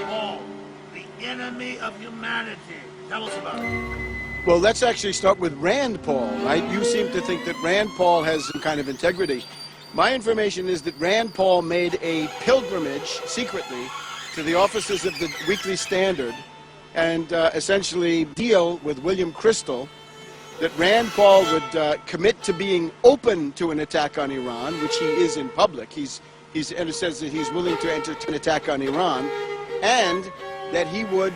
Paul, the enemy of humanity. Tell us about it. Well, let's actually start with Rand Paul, right? You seem to think that Rand Paul has some kind of integrity. My information is that Rand Paul made a pilgrimage secretly to the offices of the Weekly Standard and essentially deal with William Crystal that Rand Paul would commit to being open to an attack on Iran, which he is in public. And it says that he's willing to entertain an attack on Iran, and that he would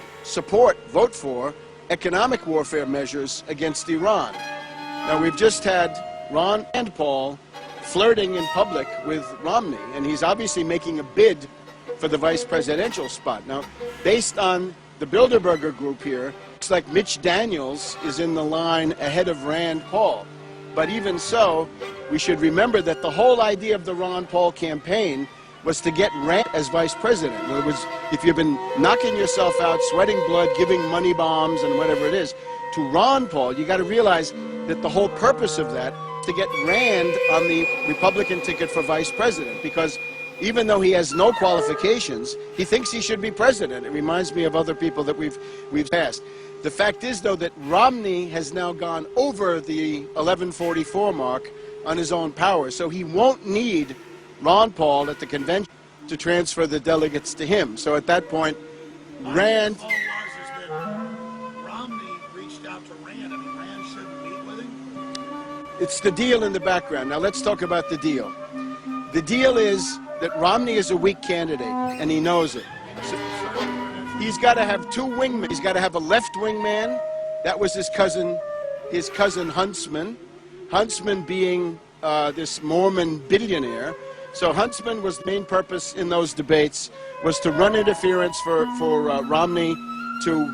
vote for economic warfare measures against Iran. Now, we've just had Rand Paul flirting in public with Romney, and he's obviously making a bid for the vice presidential spot. Now, based on the Bilderberger group here, looks like Mitch Daniels is in the line ahead of Rand Paul. But even so, we should remember that the whole idea of the Ron Paul campaign was to get Rand as vice president. In other words, if you've been knocking yourself out, sweating blood, giving money bombs and whatever it is, to Ron Paul, you got to realize that the whole purpose of that is to get Rand on the Republican ticket for vice president, because even though he has no qualifications, he thinks he should be president. It reminds me of other people that we've passed. The fact is, though, that Romney has now gone over the 1144 mark on his own power, so he won't need Ron Paul at the convention to transfer the delegates to him. So at that point, Rand... All was is that Romney reached out to Rand. I mean, Rand shouldn't meet with him. It's the deal in the background. Now let's talk about the deal. The deal is that Romney is a weak candidate, and he knows it. So he's got to have two wingmen. He's got to have a left wingman. That was his cousin Huntsman. Huntsman being this Mormon billionaire. So Huntsman was the main purpose in those debates, was to run interference for Romney, to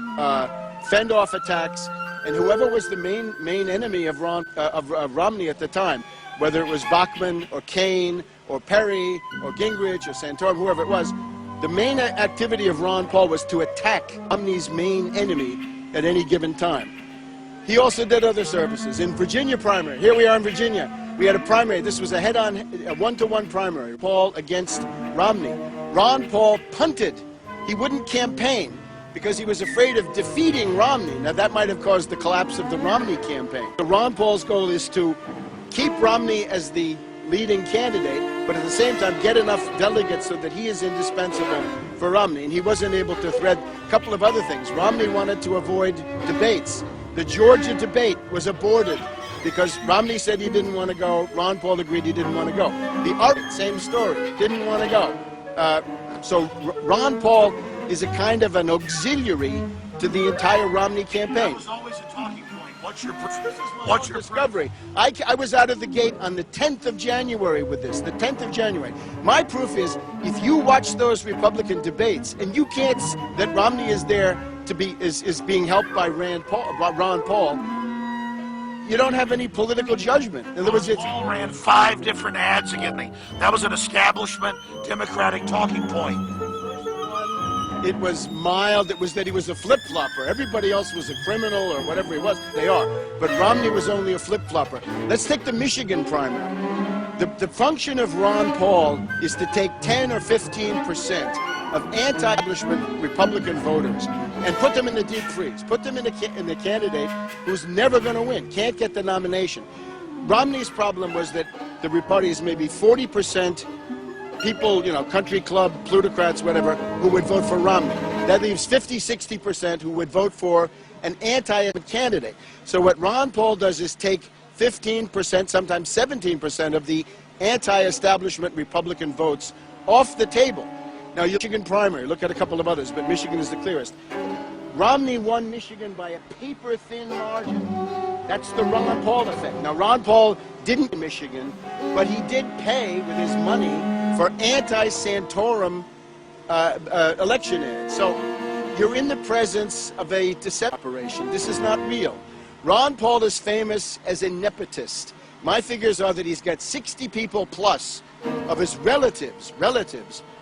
fend off attacks, and whoever was the main enemy of Romney at the time, whether it was Bachmann or Kaine or Perry or Gingrich or Santorum, whoever it was, the main activity of Ron Paul was to attack Romney's main enemy at any given time. He also did other services. In Virginia primary, here we are in Virginia, we had a primary. This was a head-on, a one-to-one primary, Paul against Romney. Ron Paul punted. He wouldn't campaign because he was afraid of defeating Romney. Now, that might have caused the collapse of the Romney campaign. So Ron Paul's goal is to keep Romney as the leading candidate, but at the same time get enough delegates so that he is indispensable for Romney. And he wasn't able to thread a couple of other things. Romney wanted to avoid debates. The Georgia debate was aborted because Romney said he didn't want to go. Ron Paul agreed he didn't want to go. The other, same story, didn't want to go. So Ron Paul is a kind of an auxiliary to the entire Romney campaign. That was always a talking point. What's your discovery? I was out of the gate on the 10th of January with this, the 10th of January. My proof is, if you watch those Republican debates and you can't, that Romney is there to be, is being helped by Ron Paul, you don't have any political judgment. In other words, Paul ran 5 different ads against me. That was an establishment Democratic talking point. It was mild. It was that he was a flip-flopper. Everybody else was a criminal or whatever he was. They are. But Romney was only a flip-flopper. Let's take the Michigan primary. The function of Ron Paul is to take 10 or 15% of anti-establishment Republican voters and put them in the deep freeze. Put them in the candidate who's never going to win, can't get the nomination. Romney's problem was that the Party is maybe 40% people, you know, country club, plutocrats, whatever, who would vote for Romney. That leaves 50, 60% who would vote for an anti-candidate. So what Ron Paul does is take 15%, sometimes 17% of the anti-establishment Republican votes off the table. Now, Michigan primary, look at a couple of others, but Michigan is the clearest. Romney won Michigan by a paper-thin margin. That's the Ron Paul effect. Now, Ron Paul didn't win Michigan, but he did pay with his money for anti-Santorum election ads. So you're in the presence of a deception operation. This is not real. Ron Paul is famous as a nepotist. My figures are that he's got 60 people plus of his relatives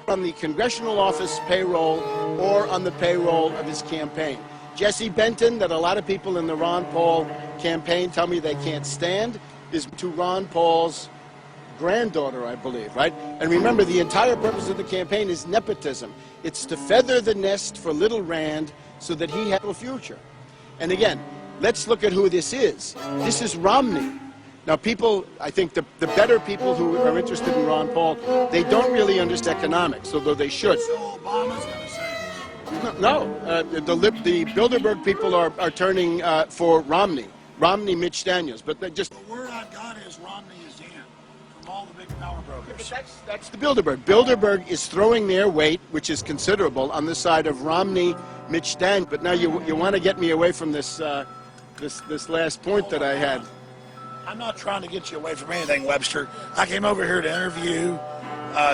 on the congressional office payroll or on the payroll of his campaign. Jesse Benton, that a lot of people in the Ron Paul campaign tell me they can't stand, is to Ron Paul's granddaughter, I believe, right? And remember, the entire purpose of the campaign is nepotism. It's to feather the nest for little Rand so that he has a future. And again, let's look at who this is. This is Romney. Now, people, I think the better people who are interested in Ron Paul, they don't really understand economics, although they should. So Obama's going to say No, the Bilderberg people are turning for Romney, Mitch Daniels, but they just... the word I've got is Romney is in from all the big power brokers. That's the Bilderberg. Bilderberg is throwing their weight, which is considerable, on the side of Romney, Mitch Daniels. But now you want to get me away from this this last point that I had. I'm not trying to get you away from anything, Webster. I came over here to interview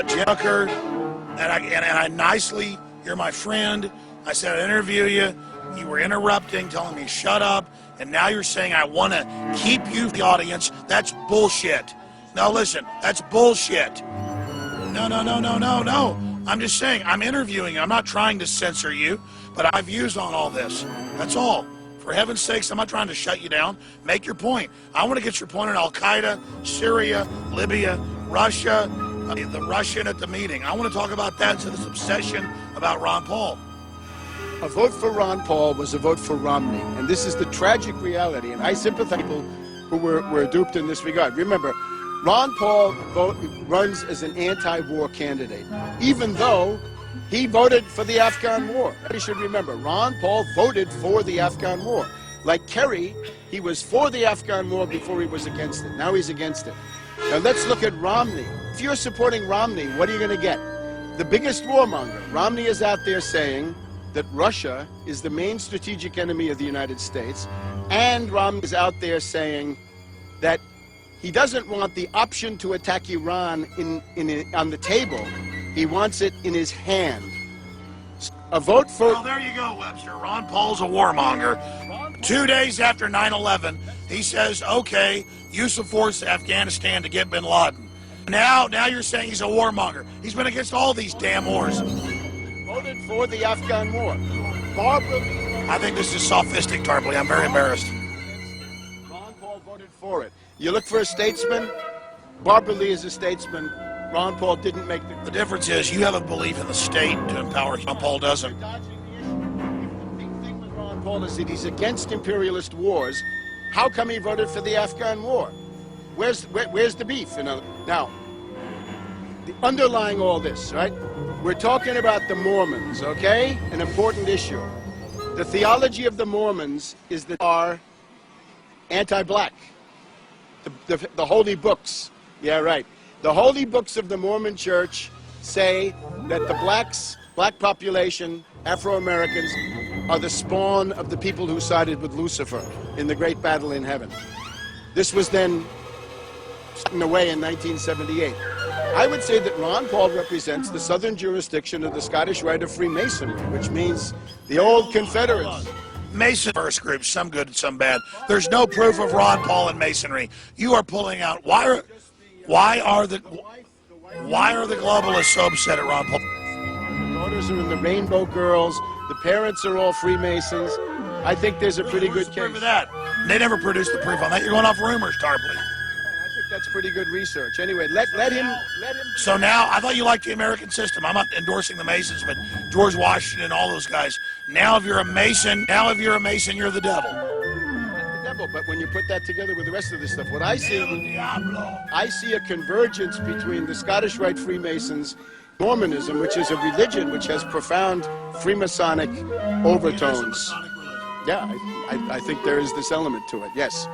Jim Hooker, and I nicely, you're my friend. I said I'd interview you. You were interrupting, telling me shut up, and now you're saying I want to keep you the audience. That's bullshit. Now listen, that's bullshit. No. I'm just saying, I'm interviewing you. I'm not trying to censor you, but I have views on all this. That's all. For heaven's sakes, I'm not trying to shut you down. Make your point. I want to get your point on Al-Qaeda, Syria, Libya, Russia, the Russian at the meeting. I want to talk about that instead of this obsession about Ron Paul. A vote for Ron Paul was a vote for Romney, and this is the tragic reality, and I sympathize with people who were duped in this regard. Remember, Ron Paul runs as an anti-war candidate, even though he voted for the Afghan war. You should remember, Ron Paul voted for the Afghan war. Like Kerry, he was for the Afghan war before he was against it. Now he's against it. Now let's look at Romney. If you're supporting Romney, what are you going to get? The biggest warmonger. Romney is out there saying that Russia is the main strategic enemy of the United States, and Romney is out there saying that he doesn't want the option to attack Iran on the table. He wants it in his hand. A vote for... Well, there you go, Webster. Ron Paul's a warmonger. 2 days after 9/11, he says, okay, use of force to Afghanistan to get bin Laden. Now you're saying he's a warmonger. He's been against all these damn wars. Voted for the Afghan war. Barbara Lee... I think this is sophistic, Tarpley. I'm very embarrassed. Ron Paul voted for it. You look for a statesman, Barbara Lee is a statesman. Ron Paul didn't make The difference is you have a belief in the state to empower. Ron Paul doesn't. The big thing with Ron Paul is that he's against imperialist wars. How come he voted for the Afghan war? Where's the beef? Now, underlying all this, right? We're talking about the Mormons, okay? An important issue. The theology of the Mormons is that they are anti-black. The holy books. Yeah, right. The holy books of the Mormon Church say that the black population, Afro-Americans, are the spawn of the people who sided with Lucifer in the great battle in heaven. This was then taken away in 1978. I would say that Ron Paul represents the southern jurisdiction of the Scottish Rite of Freemasonry, which means the old Confederates. Mason first group, some good and some bad. There's no proof of Ron Paul in Masonry. You are pulling out. Why are the globalists so upset at Ron Paul? The daughters are in the Rainbow Girls. The parents are all Freemasons. I think there's a pretty good case. Proof of that? They never produced the proof on that. You're going off rumors, Tarpley. I think that's pretty good research. Anyway, let him. So now, I thought you liked the American system. I'm not endorsing the Masons, but George Washington and all those guys. Now, if you're a Mason, you're the devil. But when you put that together with the rest of this stuff, what I see a convergence between the Scottish Rite Freemasons, Mormonism, which is a religion which has profound Freemasonic overtones. Yeah, I think there is this element to it, yes.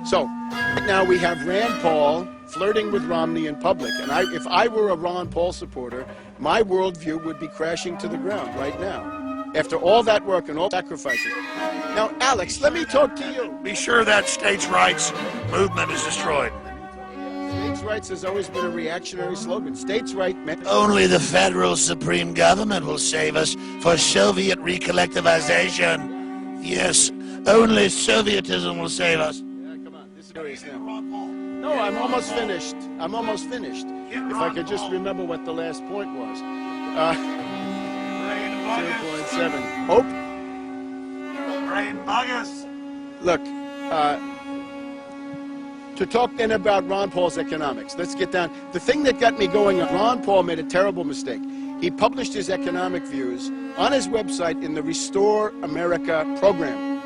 So, right now we have Rand Paul flirting with Romney in public, and if I were a Ron Paul supporter, my worldview would be crashing to the ground right now. After all that work and all sacrifices. Now, Alex, let me talk to you. Be sure that states' rights movement is destroyed. States' rights has always been a reactionary slogan. States' right meant... Only the federal supreme government will save us for Soviet recollectivization. Yes, only Sovietism will save us. Yeah, come on. This is serious now. No, I'm almost finished. If I could just remember what the last point was. 0.7. Hope? Brain buggers. Look, to talk then about Ron Paul's economics. Let's get down. The thing that got me going, Ron Paul made a terrible mistake. He published his economic views on his website in the Restore America program.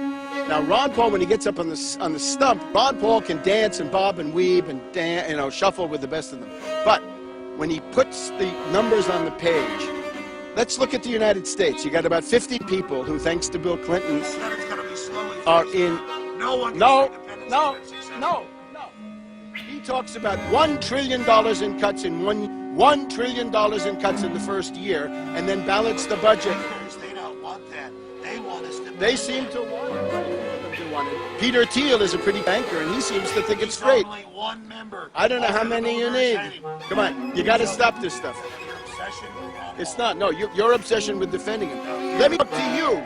Now, Ron Paul, when he gets up on the stump, Ron Paul can dance and bob and weave and shuffle with the best of them. But when he puts the numbers on the page, let's look at the United States. You got about 50 people who, thanks to Bill Clinton, are in. No. He talks about $1 trillion in cuts in $1 trillion in cuts in the first year, and then balance the budget. They don't want that. They want us to. They seem to want it. Peter Thiel is a pretty banker, and he seems to think it's great. Only one member. I don't know how many you need. Come on, you got to stop this stuff. It's not. No, your obsession with defending him. Let me talk to you.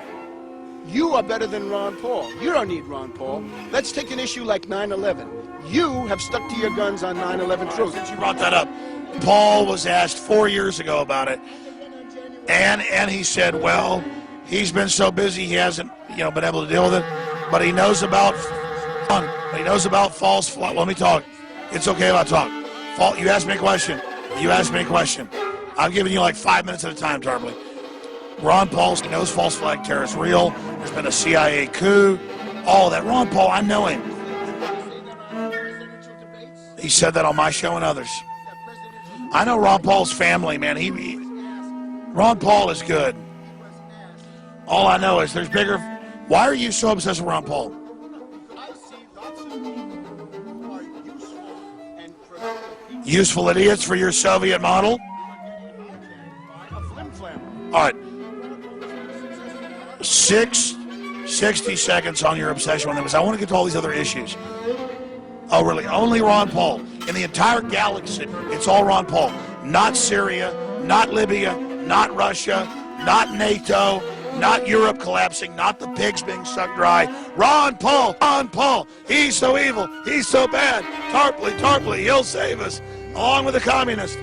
You are better than Ron Paul. You don't need Ron Paul. Let's take an issue like 9/11. You have stuck to your guns on 9/11 truth. Since you brought that up, Paul was asked 4 years ago about it, and he said, well, he's been so busy he hasn't been able to deal with it, but he knows about false flag. Let me talk. It's okay if I talk. You asked me a question. I'm giving you like 5 minutes at a time, Tarpley. Ron Paul knows false flag terror is real. There's been a CIA coup. All that. Ron Paul, I know him. He said that on my show and others. I know Ron Paul's family, man. Ron Paul is good. All I know is there's bigger. Why are you so obsessed with Ron Paul? Useful idiots for your Soviet model? All right. 60 seconds on your obsession with them, because I want to get to all these other issues. Oh, really? Only Ron Paul. In the entire galaxy, it's all Ron Paul. Not Syria, not Libya, not Russia, not NATO, not Europe collapsing, not the pigs being sucked dry. Ron Paul. He's so evil. He's so bad. Tarpley, he'll save us, along with the communists.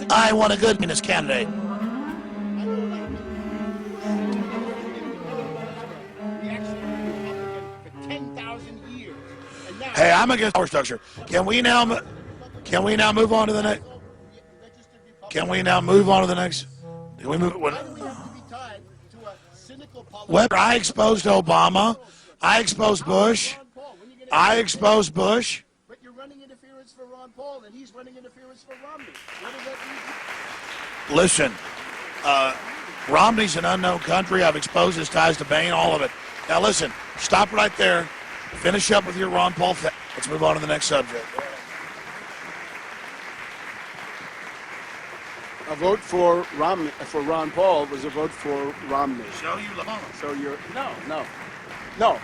I want a good communist candidate. Hey, I'm against power structure. Can we now move on to the next? Can we move? Well, I exposed Obama. I exposed Bush. But you're running interference for Ron Paul, and he's running interference for Romney. What does that mean? Listen, Romney's an unknown country. I've exposed his ties to Bain, all of it. Now listen, stop right there. Finish up with your Ron Paul thing. Let's move on to the next subject. A vote for Ron Paul was a vote for Romney. So you love. So you're no.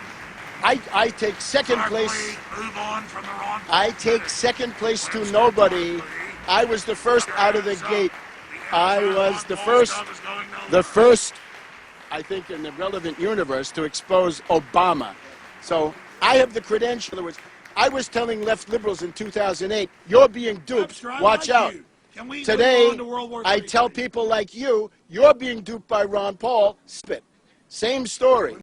I take second place. Move on from the Ron Paul. I take second place to nobody. I was the first out of the gate. I was the first, I think, in the relevant universe to expose Obama. So I have the credential. In other words, I was telling left liberals in 2008, you're being duped. Watch out. Today, I tell people like you, you're being duped by Ron Paul. Spit. Same story.